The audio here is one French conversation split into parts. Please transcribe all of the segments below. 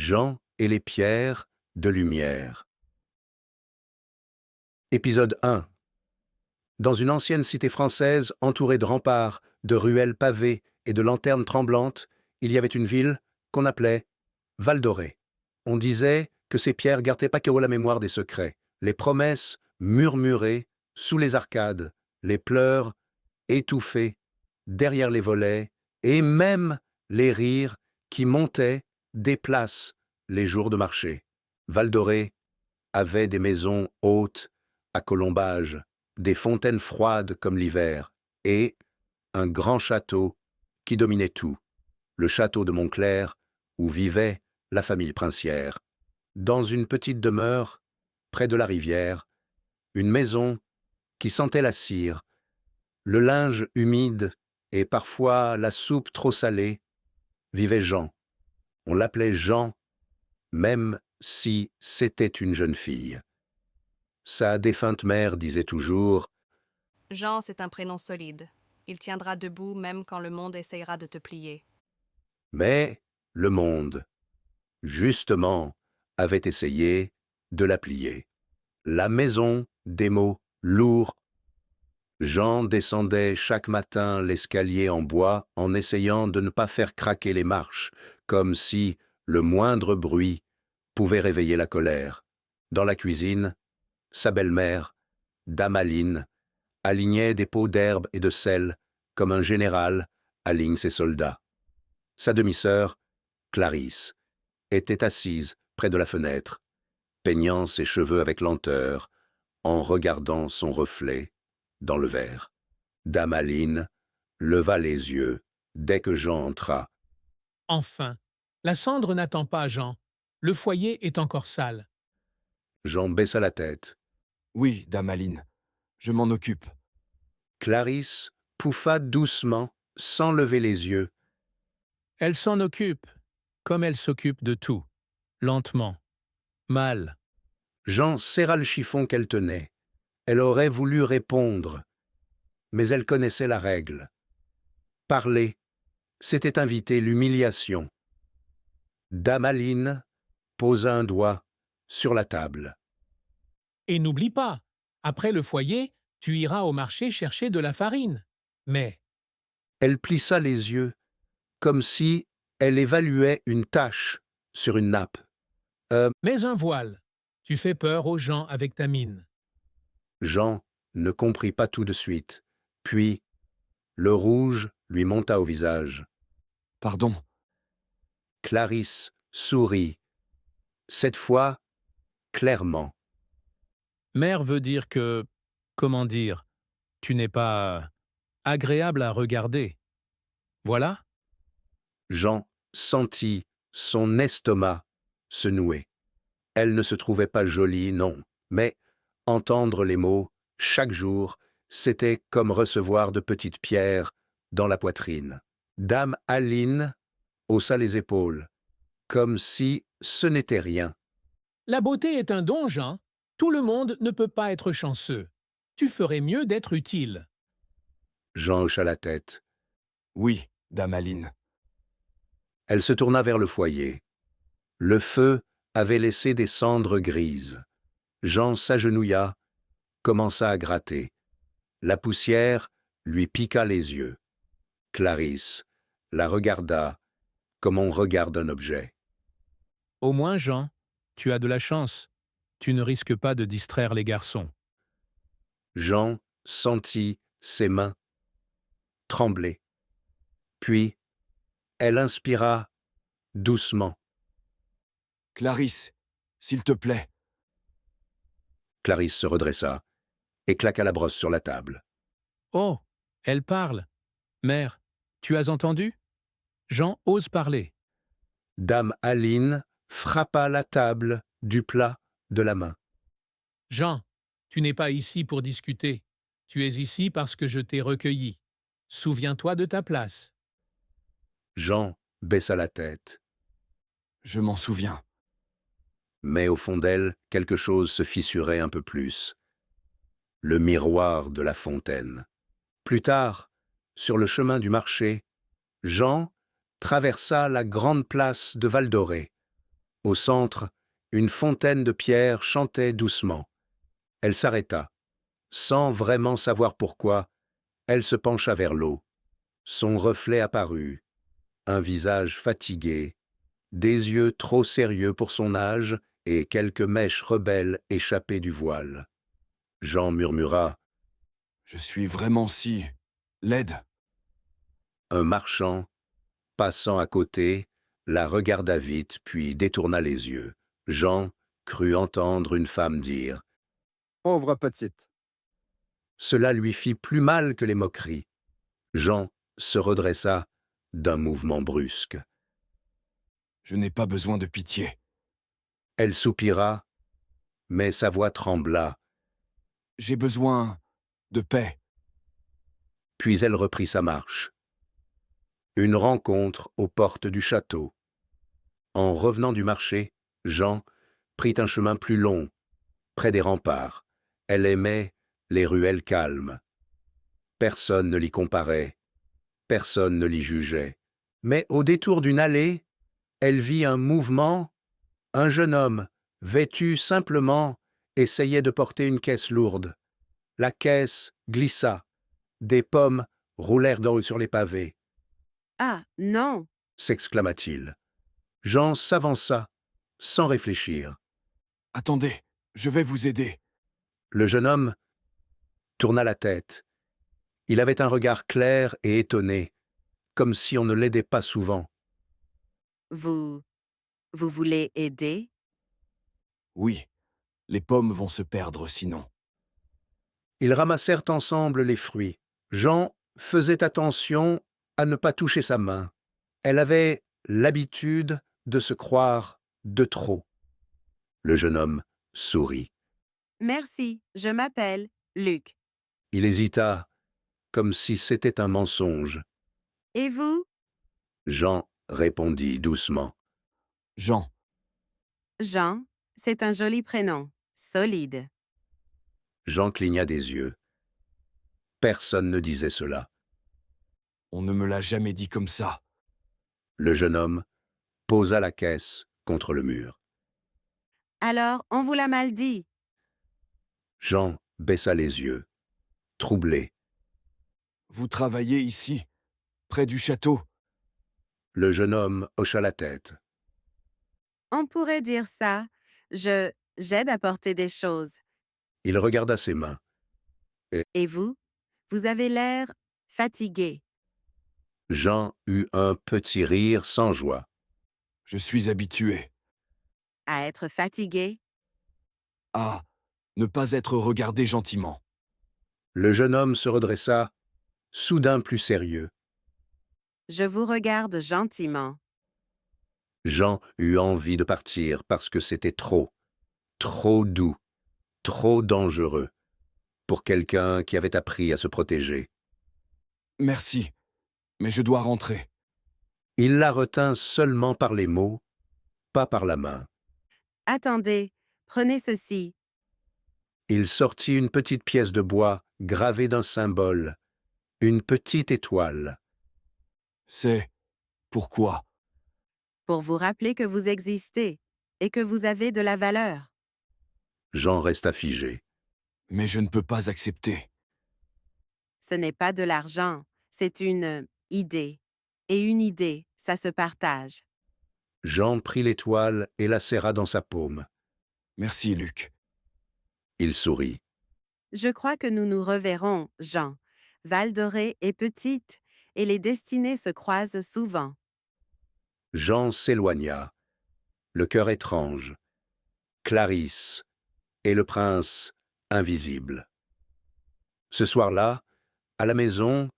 Jean et les pierres de lumière. Épisode 1. Dans une ancienne cité française entourée de remparts, de ruelles pavées et de lanternes tremblantes, il y avait une ville qu'on appelait Val-d'Orée. On disait que ces pierres gardaient pas que la mémoire des secrets, les promesses murmurées sous les arcades, les pleurs étouffés derrière les volets, et même les rires qui montaient des places les jours de marché. Val-d'Orée avait des maisons hautes à colombages, des fontaines froides comme l'hiver, et un grand château qui dominait tout, le château de Montclair, où vivait la famille princière. Dans une petite demeure, près de la rivière, une maison qui sentait la cire, le linge humide et parfois la soupe trop salée, vivait Jean. On l'appelait Jean, même si c'était une jeune fille. Sa défunte mère disait toujours « Jean, c'est un prénom solide. Il tiendra debout même quand le monde essayera de te plier. » Mais le monde, justement, avait essayé de la plier. La maison des mots lourds. Jean descendait chaque matin l'escalier en bois en essayant de ne pas faire craquer les marches, comme si le moindre bruit pouvait réveiller la colère. Dans la cuisine, sa belle-mère, Dame Aline, alignait des pots d'herbe et de sel comme un général aligne ses soldats. Sa demi-sœur, Clarisse, était assise près de la fenêtre, peignant ses cheveux avec lenteur, en regardant son reflet dans le verre. Dame Aline leva les yeux dès que Jean entra. Enfin, la cendre n'attend pas Jean. Le foyer est encore sale. Jean baissa la tête. Oui, Dame Aline, je m'en occupe. Clarisse pouffa doucement, sans lever les yeux. Elle s'en occupe, comme elle s'occupe de tout. Lentement. Mal. Jean serra le chiffon qu'elle tenait. Elle aurait voulu répondre, mais elle connaissait la règle. Parler, c'était inviter l'humiliation. Dame Aline posa un doigt sur la table. Et n'oublie pas, après le foyer, tu iras au marché chercher de la farine. Mais, Elle plissa les yeux, comme si elle évaluait une tache sur une nappe. mets un voile. Tu fais peur aux gens avec ta mine. Jean ne comprit pas tout de suite. Puis, le rouge lui monta au visage. Pardon. Clarisse sourit. Cette fois, clairement. Mère veut dire que, comment dire, tu n'es pas agréable à regarder. Voilà? Jean sentit son estomac se nouer. Elle ne se trouvait pas jolie, non, mais entendre les mots, chaque jour, c'était comme recevoir de petites pierres dans la poitrine. Dame Aline haussa les épaules, comme si ce n'était rien. La beauté est un don, Jean. Tout le monde ne peut pas être chanceux. Tu ferais mieux d'être utile. Jean hocha la tête. Oui, Dame Aline. Elle se tourna vers le foyer. Le feu avait laissé des cendres grises. Jean s'agenouilla, commença à gratter. La poussière lui piqua les yeux. Clarisse la regarda comme on regarde un objet. Au moins, Jean, tu as de la chance. Tu ne risques pas de distraire les garçons. Jean sentit ses mains trembler. Puis, elle inspira doucement. Clarisse, s'il te plaît. Clarisse se redressa et claqua la brosse sur la table. Oh, elle parle. Mère, tu as entendu? Jean ose parler. Dame Aline frappa la table du plat de la main. Jean, tu n'es pas ici pour discuter. Tu es ici parce que je t'ai recueilli. Souviens-toi de ta place. Jean baissa la tête. Je m'en souviens. Mais au fond d'elle, quelque chose se fissurait un peu plus. Le miroir de la fontaine. Plus tard, sur le chemin du marché, Jean traversa la grande place de Val-d'Orée. Au centre, une fontaine de pierre chantait doucement. Elle s'arrêta. Sans vraiment savoir pourquoi, elle se pencha vers l'eau. Son reflet apparut. Un visage fatigué, des yeux trop sérieux pour son âge et quelques mèches rebelles échappées du voile. Jean murmura. Je suis vraiment si... laide. Un marchand, passant à côté, la regarda vite puis détourna les yeux. Jean crut entendre une femme dire. Pauvre petite. Cela lui fit plus mal que les moqueries. Jean se redressa d'un mouvement brusque. Je n'ai pas besoin de pitié. Elle soupira, mais sa voix trembla, J'ai besoin de paix. puis elle reprit sa marche. Une rencontre aux portes du château. En revenant du marché, Jean prit un chemin plus long, près des remparts. Elle aimait les ruelles calmes. Personne ne l'y comparait, personne ne l'y jugeait. Mais au détour d'une allée, elle vit un mouvement. Un jeune homme, vêtu simplement, essayait de porter une caisse lourde. La caisse glissa. Des pommes roulèrent sur les pavés. Ah, non. S'exclama-t-il. Jean s'avança, sans réfléchir. Attendez, je vais vous aider. Le jeune homme tourna la tête. Il avait un regard clair et étonné, comme si on ne l'aidait pas souvent. Vous voulez aider? Oui, les pommes vont se perdre sinon. Ils ramassèrent ensemble les fruits. Jean faisait attention à ne pas toucher sa main. Elle avait l'habitude de se croire de trop. Le jeune homme sourit. Merci, je m'appelle Luc. Il hésita, comme si c'était un mensonge. Et vous? Jean répondit doucement. Jean, Jean, c'est un joli prénom, solide. Jean cligna des yeux. Personne ne disait cela. on ne me l'a jamais dit comme ça. Le jeune homme posa la caisse contre le mur. Alors, on vous l'a mal dit. Jean baissa les yeux, troublé. Vous travaillez ici, près du château. Le jeune homme hocha la tête. On pourrait dire ça. J'aide à porter des choses. Il regarda ses mains. Et vous? Vous avez l'air fatigué. Jean eut un petit rire sans joie. Je suis habitué À être fatigué? à ne pas être regardé gentiment. Le jeune homme se redressa, soudain plus sérieux. Je vous regarde gentiment. Jean eut envie de partir parce que c'était trop doux, trop dangereux pour quelqu'un qui avait appris à se protéger. Merci, mais je dois rentrer. Il la retint seulement par les mots, pas par la main. Attendez, prenez ceci. Il sortit une petite pièce de bois gravée d'un symbole, une petite étoile. C'est pourquoi Pour vous rappeler que vous existez et que vous avez de la valeur. Jean resta figé. Mais je ne peux pas accepter. Ce n'est pas de l'argent, c'est une idée. Et une idée, ça se partage. Jean prit l'étoile et la serra dans sa paume. Merci, Luc. Il sourit. Je crois que nous nous reverrons, Jean. Val-Doré est petite et les destinées se croisent souvent. Jean s'éloigna, le cœur étrange. Clarisse et le prince invisible. Ce soir-là, à la maison,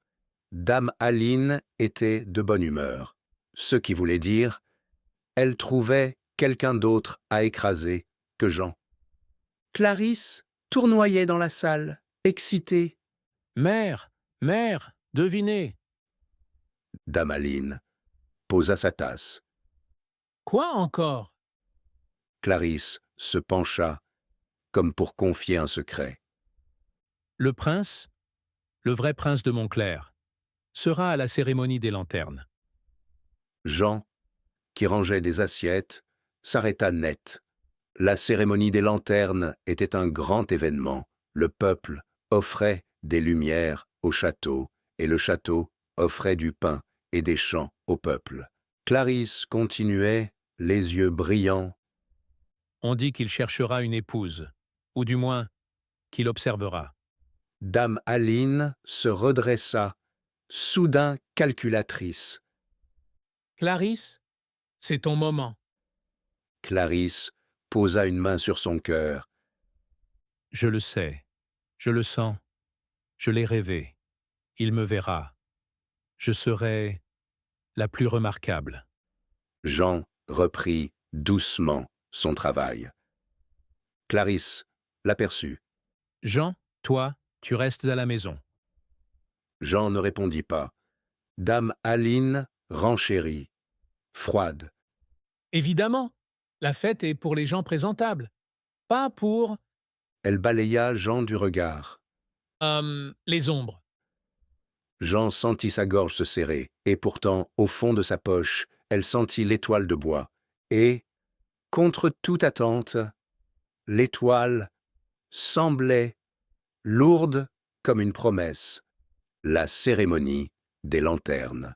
Dame Aline était de bonne humeur, ce qui voulait dire elle trouvait quelqu'un d'autre à écraser que Jean. Clarisse tournoyait dans la salle, excitée. Mère, devinez. Dame Aline posa sa tasse. Quoi encore? Clarisse se pencha, comme pour confier un secret. Le prince, le vrai prince de Montclair, sera à la cérémonie des lanternes. Jean, qui rangeait des assiettes, s'arrêta net. La cérémonie des lanternes était un grand événement. Le peuple offrait des lumières au château, et le château offrait du pain et des chants au peuple. Clarisse continuait, les yeux brillants. On dit qu'il cherchera une épouse, ou du moins, qu'il observera. Dame Aline se redressa, soudain calculatrice. Clarisse, c'est ton moment. Clarisse posa une main sur son cœur. Je le sais, je le sens, je l'ai rêvé. Il me verra. Je serai la plus remarquable. Jean reprit doucement son travail. Clarisse l'aperçut. Jean, toi, tu restes à la maison. Jean ne répondit pas. Dame Aline renchérit, froide. Évidemment, la fête est pour les gens présentables, pas pour Elle balaya Jean du regard. les ombres. Jean sentit sa gorge se serrer, et pourtant, au fond de sa poche, elle sentit l'étoile de bois. Et, contre toute attente, l'étoile semblait lourde comme une promesse, la cérémonie des lanternes.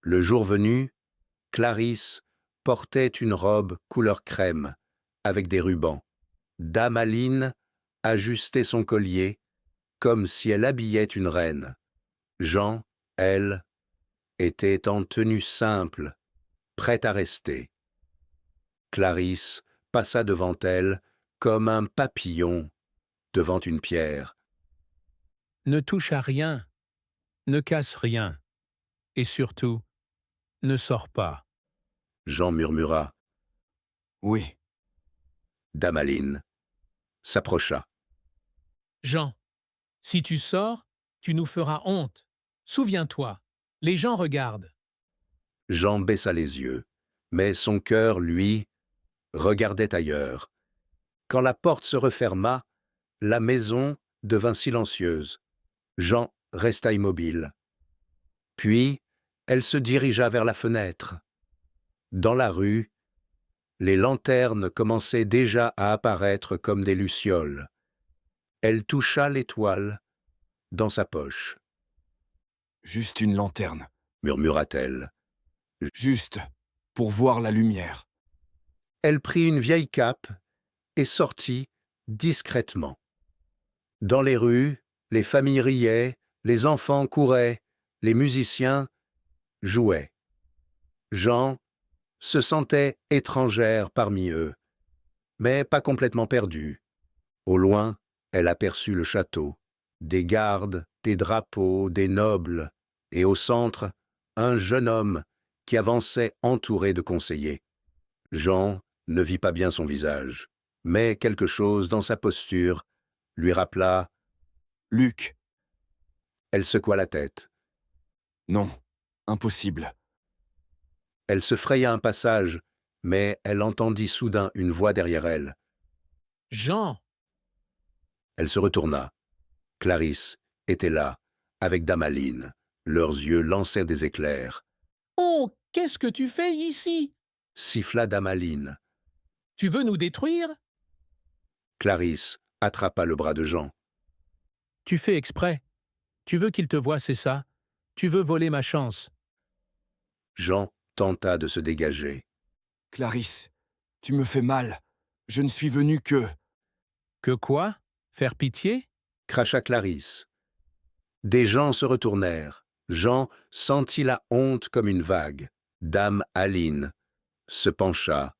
Le jour venu, Clarisse portait une robe couleur crème, avec des rubans. Dame Aline ajustait son collier, comme si elle habillait une reine. Jean, elle, était en tenue simple, prête à rester. Clarisse passa devant elle comme un papillon devant une pierre. Ne touche à rien, ne casse rien, et surtout, ne sors pas. Jean murmura. Oui, Dame Aline s'approcha. Jean, si tu sors, tu nous feras honte. Souviens-toi, les gens regardent. Jean baissa les yeux, mais son cœur, lui, regardait ailleurs. Quand la porte se referma, la maison devint silencieuse. Jean resta immobile. Puis, elle se dirigea vers la fenêtre. Dans la rue, les lanternes commençaient déjà à apparaître comme des lucioles. Elle toucha l'étoile dans sa poche, juste une lanterne. murmura-t-elle. Juste pour voir la lumière. Elle prit une vieille cape et sortit discrètement. Dans les rues, les familles riaient, les enfants couraient, les musiciens jouaient. Jean se sentait étrangère parmi eux, mais pas complètement perdue. Au loin, elle aperçut le château, des gardes, des drapeaux, des nobles, et au centre, un jeune homme qui avançait entouré de conseillers. Jean ne vit pas bien son visage, mais quelque chose dans sa posture lui rappela. Luc, Elle secoua la tête. non, impossible. Elle se fraya un passage, mais elle entendit soudain une voix derrière elle. Jean, Elle se retourna. Clarisse était là, avec Dame Aline. Leurs yeux lançaient des éclairs. oh, qu'est-ce que tu fais ici? Siffla Dame Aline. Tu veux nous détruire? Clarisse attrapa le bras de Jean. Tu fais exprès. Tu veux qu'il te voie, c'est ça? Tu veux voler ma chance. Jean tenta de se dégager. Clarisse, tu me fais mal. Je ne suis venu que... Que quoi? Faire pitié? Cracha Clarisse. Des gens se retournèrent. Jean sentit la honte comme une vague. Dame Aline se pencha,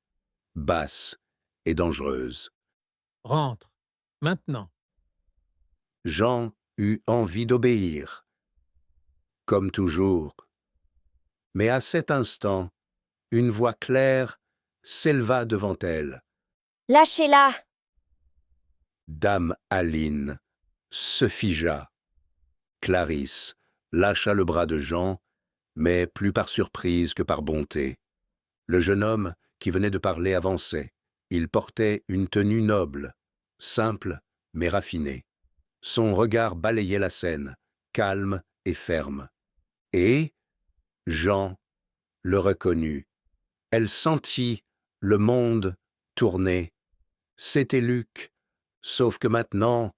basse et dangereuse. Rentre, maintenant. Jean eut envie d'obéir. Comme toujours. Mais à cet instant, une voix claire s'éleva devant elle. Lâchez-la! Dame Aline se figea. Clarisse lâcha le bras de Jean, mais plus par surprise que par bonté. Le jeune homme qui venait de parler avançait. Il portait une tenue noble, simple mais raffinée. Son regard balayait la scène, calme et ferme. Et Jean le reconnut. Elle sentit Le monde tournait. C'était Luc. Sauf que maintenant,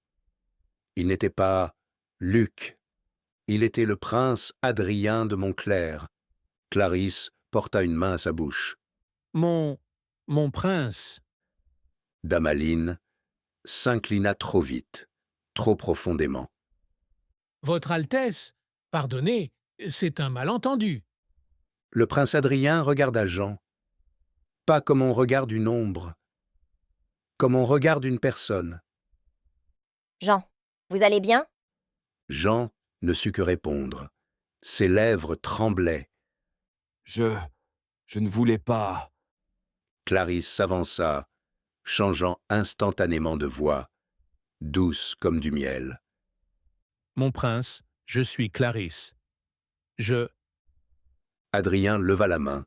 il n'était pas Luc. Il était le prince Adrien de Montclair. Clarisse porta une main à sa bouche. Mon prince, Damaline s'inclina trop vite, trop profondément. Votre Altesse, pardonnez, c'est un malentendu. Le prince Adrien regarda Jean, pas comme on regarde une ombre, comme on regarde une personne. Jean, vous allez bien? Jean ne sut que répondre. Ses lèvres tremblaient. Je ne voulais pas. Clarisse s'avança, changeant instantanément de voix, douce comme du miel. mon prince, je suis Clarisse. Adrien leva la main,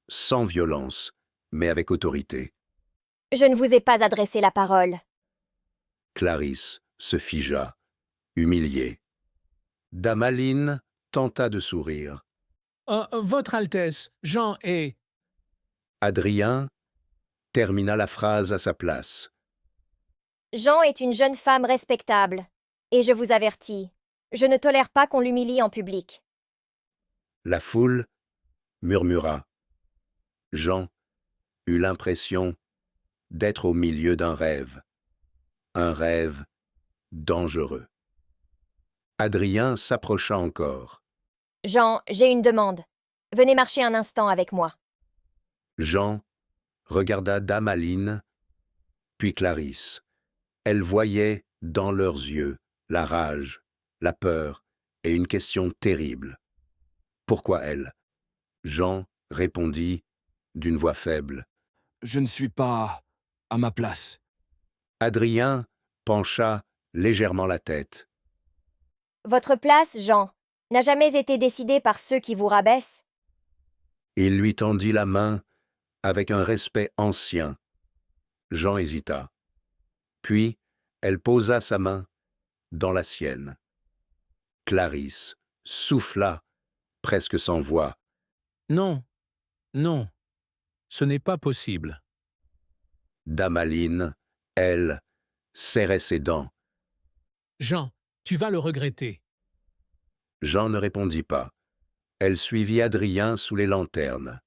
sans violence, mais avec autorité. Je ne vous ai pas adressé la parole. Clarisse se figea, humiliée. Damaline tenta de sourire. Votre Altesse, Jean est... Adrien termina la phrase à sa place. Jean est une jeune femme respectable. Et je vous avertis, je ne tolère pas qu'on l'humilie en public. La foule murmura. Jean eut l'impression d'être au milieu d'un rêve. Un rêve dangereux. Adrien s'approcha encore. Jean, j'ai une demande. Venez marcher un instant avec moi. Jean regarda Damaline, puis Clarisse. Elle voyait dans leurs yeux la rage, la peur et une question terrible. Pourquoi elle? Jean répondit d'une voix faible. Je ne suis pas à ma place. Adrien pencha légèrement la tête. Votre place, Jean, n'a jamais été décidée par ceux qui vous rabaissent. Il lui tendit la main avec un respect ancien. Jean hésita. Puis, elle posa sa main dans la sienne. Clarisse souffla, presque sans voix. Non, non, ce n'est pas possible. Damaline, elle, serrait ses dents. Jean, tu vas le regretter. Jean ne répondit pas. Elle suivit Adrien sous les lanternes.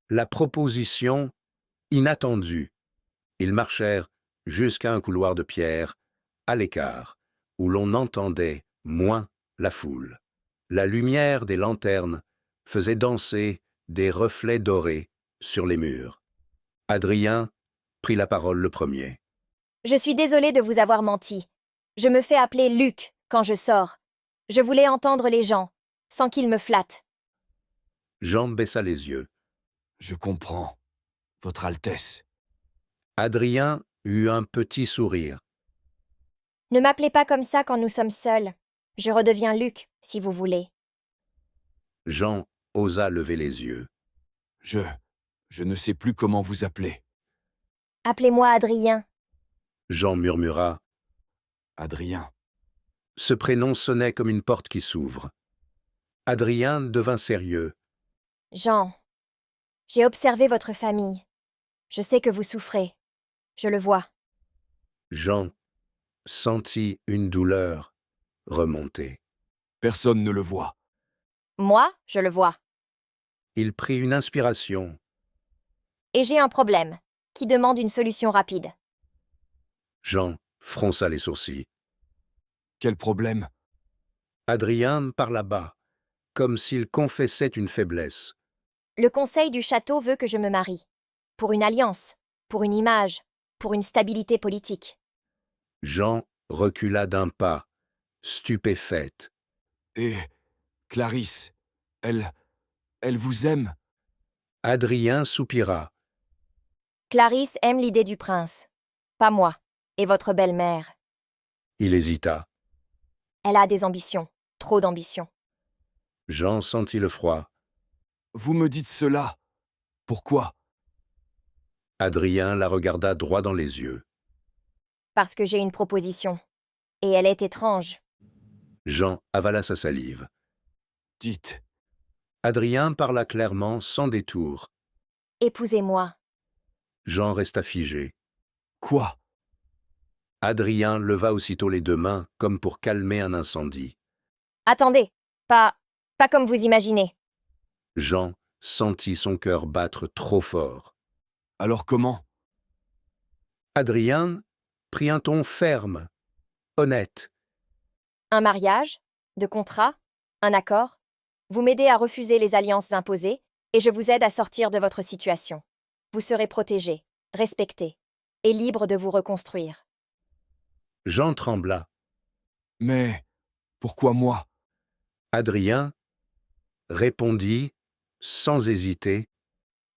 La proposition, inattendue. Ils marchèrent jusqu'à un couloir de pierre, à l'écart, où l'on entendait moins la foule. La lumière des lanternes faisait danser des reflets dorés sur les murs. Adrien prit la parole le premier. Je suis désolée de vous avoir menti. Je me fais appeler Luc quand je sors. Je voulais entendre les gens, sans qu'ils me flattent. Jean baissa les yeux. Je comprends, Votre Altesse. Adrien eut un petit sourire. Ne m'appelez pas comme ça quand nous sommes seuls. Je redeviens Luc, si vous voulez. Jean osa lever les yeux. Je ne sais plus comment vous appeler. Appelez-moi Adrien. Jean murmura. Adrien. Ce prénom sonnait comme une porte qui s'ouvre. Adrien devint sérieux. Jean, j'ai observé votre famille. Je sais que vous souffrez. Je le vois. Jean sentit une douleur remonter. Personne ne le voit. Moi, je le vois. Il prit une inspiration. Et j'ai un problème, qui demande une solution rapide. Jean fronça les sourcils. Quel problème? Adrien parla bas, comme s'il confessait une faiblesse. Le conseil du château veut que je me marie. Pour une alliance, pour une image, pour une stabilité politique. Jean recula d'un pas, stupéfaite. Et Clarisse, elle vous aime? Adrien soupira. Clarisse aime l'idée du prince. Pas moi, et votre belle-mère. Il hésita. Elle a des ambitions, trop d'ambitions. Jean sentit le froid. Vous me dites cela. Pourquoi? Adrien la regarda droit dans les yeux. Parce que j'ai une proposition. Et elle est étrange. Jean avala sa salive. Dites. Adrien parla clairement, sans détour. Épousez-moi. Jean resta figé. Quoi? Adrien leva aussitôt les deux mains comme pour calmer un incendie. Attendez, pas comme vous imaginez. Jean sentit son cœur battre trop fort. Alors comment? Adrien prit un ton ferme, honnête. Un mariage? De contrat? Un accord? Vous m'aidez à refuser les alliances imposées et je vous aide à sortir de votre situation. Vous serez protégé, respecté et libre de vous reconstruire. Jean trembla. Mais pourquoi moi? Adrien répondit sans hésiter.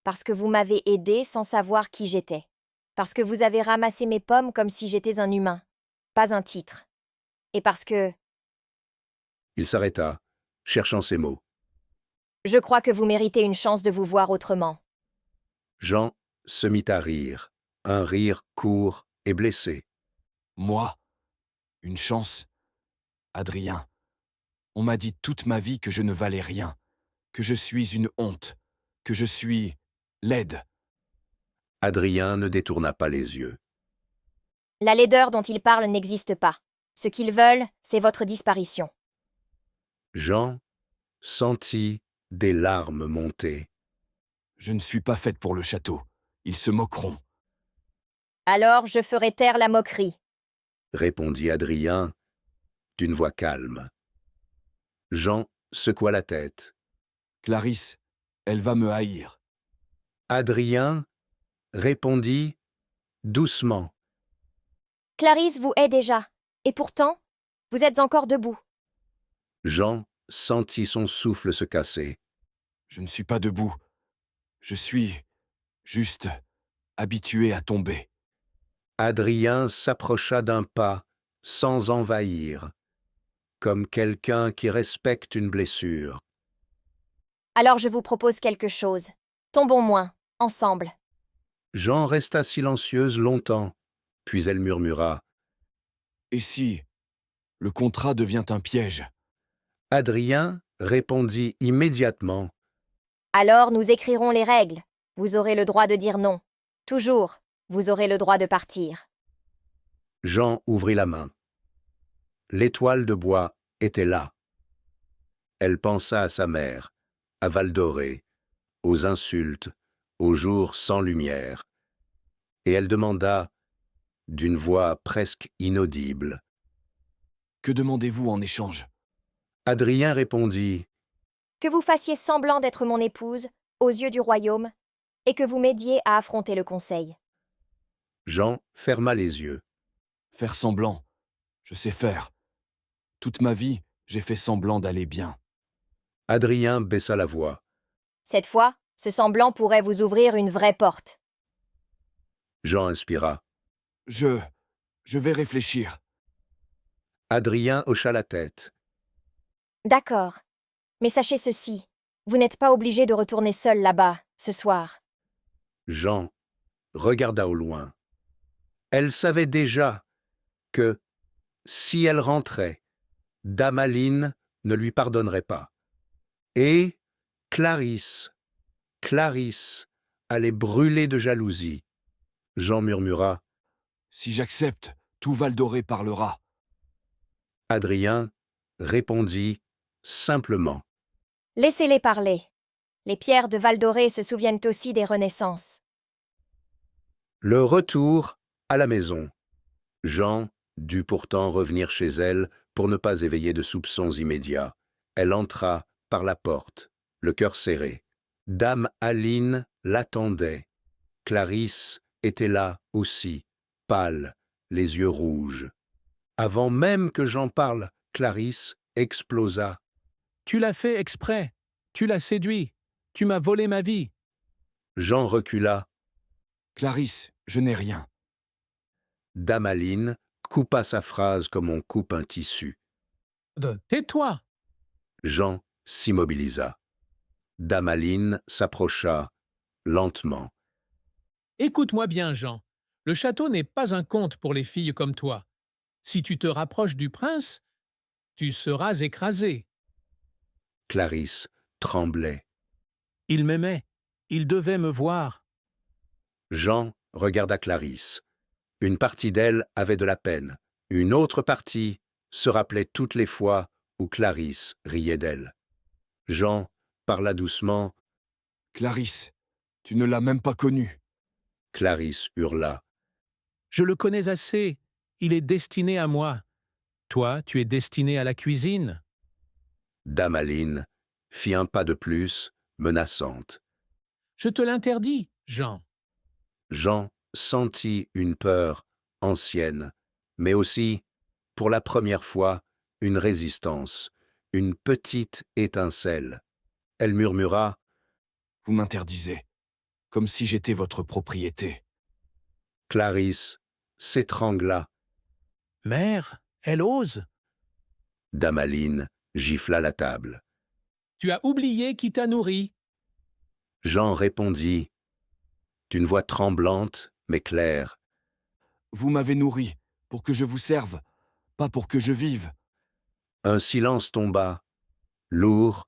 Parce que vous m'avez aidé sans savoir qui j'étais. Parce que vous avez ramassé mes pommes comme si j'étais un humain, pas un titre. Et parce que Il s'arrêta, cherchant ses mots. je crois que vous méritez une chance de vous voir autrement. Jean se mit à rire, un rire court et blessé. Moi? Une chance? Adrien, on m'a dit toute ma vie que je ne valais rien, que je suis une honte, que je suis laide. Adrien ne détourna pas les yeux. La laideur dont ils parlent n'existe pas. Ce qu'ils veulent, c'est votre disparition. Jean sentit des larmes monter. Je ne suis pas faite pour le château. Ils se moqueront. Alors je ferai taire la moquerie. Répondit Adrien d'une voix calme. Jean secoua la tête. Clarisse, elle va me haïr. Adrien répondit doucement. Clarisse vous hait déjà. Et pourtant, vous êtes encore debout. Jean sentit son souffle se casser. Je ne suis pas debout. Je suis juste habitué à tomber. Adrien s'approcha d'un pas sans envahir, comme quelqu'un qui respecte une blessure. Alors je vous propose quelque chose. Tombons moins, ensemble. Jean resta silencieuse longtemps, puis elle murmura. Et si le contrat devient un piège? Adrien répondit immédiatement. Alors nous écrirons les règles. Vous aurez le droit de dire non. Toujours, vous aurez le droit de partir. Jean ouvrit la main. L'étoile de bois était là. Elle pensa à sa mère, à Val-d'Orée, aux insultes, aux jours sans lumière. Et elle demanda, d'une voix presque inaudible. Que demandez-vous en échange? Adrien répondit. Que vous fassiez semblant d'être mon épouse, aux yeux du royaume, et que vous m'aidiez à affronter le conseil. Jean ferma les yeux. Faire semblant. Je sais faire. Toute ma vie, j'ai fait semblant d'aller bien. Adrien baissa la voix. Cette fois, ce semblant pourrait vous ouvrir une vraie porte. Jean inspira. Je vais réfléchir. Adrien hocha la tête. D'accord. Mais sachez ceci, vous n'êtes pas obligé de retourner seul là-bas, ce soir. Jean regarda au loin. Elle savait déjà que, si elle rentrait, Dame Aline ne lui pardonnerait pas. Et Clarisse allait brûler de jalousie. Jean murmura. Si j'accepte, tout Val-d'Orée parlera. Adrien répondit simplement. Laissez-les parler. Les pierres de Val-d'Orée se souviennent aussi des renaissances. Le retour à la maison. Jean dut pourtant revenir chez elle pour ne pas éveiller de soupçons immédiats. Elle entra par la porte, le cœur serré. Dame Aline l'attendait. Clarisse était là aussi, pâle, les yeux rouges. Avant même que j'en parle, Clarisse explosa. Tu l'as fait exprès. Tu l'as séduit. Tu m'as volé ma vie. Jean recula. Clarisse, je n'ai rien. Dame Aline coupa sa phrase comme on coupe un tissu. Tais-toi. Jean s'immobilisa. Dame Aline s'approcha lentement. Écoute-moi bien, Jean. Le château n'est pas un conte pour les filles comme toi. Si tu te rapproches du prince, tu seras écrasé. Clarisse tremblait. Il m'aimait. Il devait me voir. Jean regarda Clarisse. Une partie d'elle avait de la peine. Une autre partie se rappelait toutes les fois où Clarisse riait d'elle. Jean parla doucement. Clarisse, tu ne l'as même pas connu. Clarisse hurla. Je le connais assez. Il est destiné à moi. Toi, tu es destiné à la cuisine. Dame Aline fit un pas de plus, menaçante. Je te l'interdis, Jean. Jean sentit une peur ancienne, mais aussi, pour la première fois, une résistance, une petite étincelle. Elle murmura. Vous m'interdisez, comme si j'étais votre propriété. Clarisse s'étrangla. Mère, elle ose. Dame Aline gifla la table. Tu as oublié qui t'a nourri. Jean répondit, d'une voix tremblante mais claire. Vous m'avez nourri pour que je vous serve, pas pour que je vive. Un silence tomba, lourd,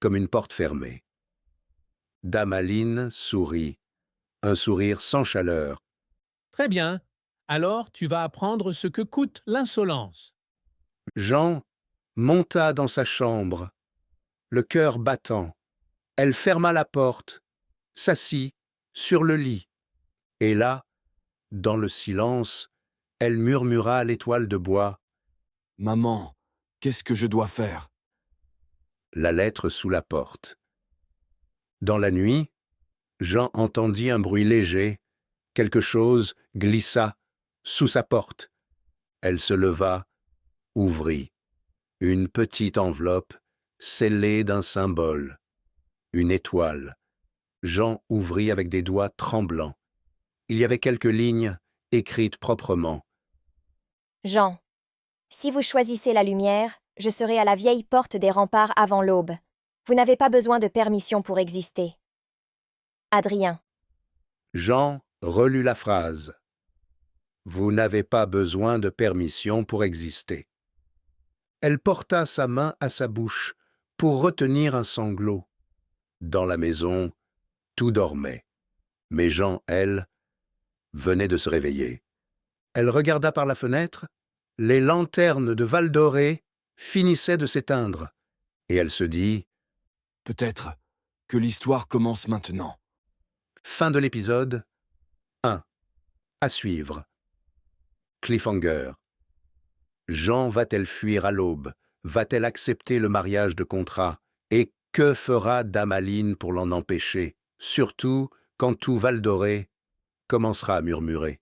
comme une porte fermée. Dame Aline sourit, un sourire sans chaleur. Très bien. Alors tu vas apprendre ce que coûte l'insolence. Jean monta dans sa chambre, le cœur battant. Elle ferma la porte, s'assit sur le lit. Et là, dans le silence, elle murmura à l'étoile de bois. Maman, qu'est-ce que je dois faire? La lettre sous la porte. Dans la nuit, Jean entendit un bruit léger. Quelque chose glissa sous sa porte. Elle se leva, ouvrit. Une petite enveloppe scellée d'un symbole. Une étoile. Jean ouvrit avec des doigts tremblants. Il y avait quelques lignes écrites proprement. Jean. Si vous choisissez la lumière, je serai à la vieille porte des remparts avant l'aube. Vous n'avez pas besoin de permission pour exister. Adrien. Jean relut la phrase. Vous n'avez pas besoin de permission pour exister. Elle porta sa main à sa bouche pour retenir un sanglot. Dans la maison, tout dormait. Mais Jean, elle, venait de se réveiller. Elle regarda par la fenêtre. Les lanternes de Val-d'Orée finissaient de s'éteindre. Et elle se dit. Peut-être que l'histoire commence maintenant. Fin de l'épisode 1. À suivre. Cliffhanger. Jean va-t-elle fuir à l'aube? Va-t-elle accepter le mariage de contrat? Et que fera Dame Aline pour l'en empêcher? Surtout quand tout Val-d'Orée commencera à murmurer.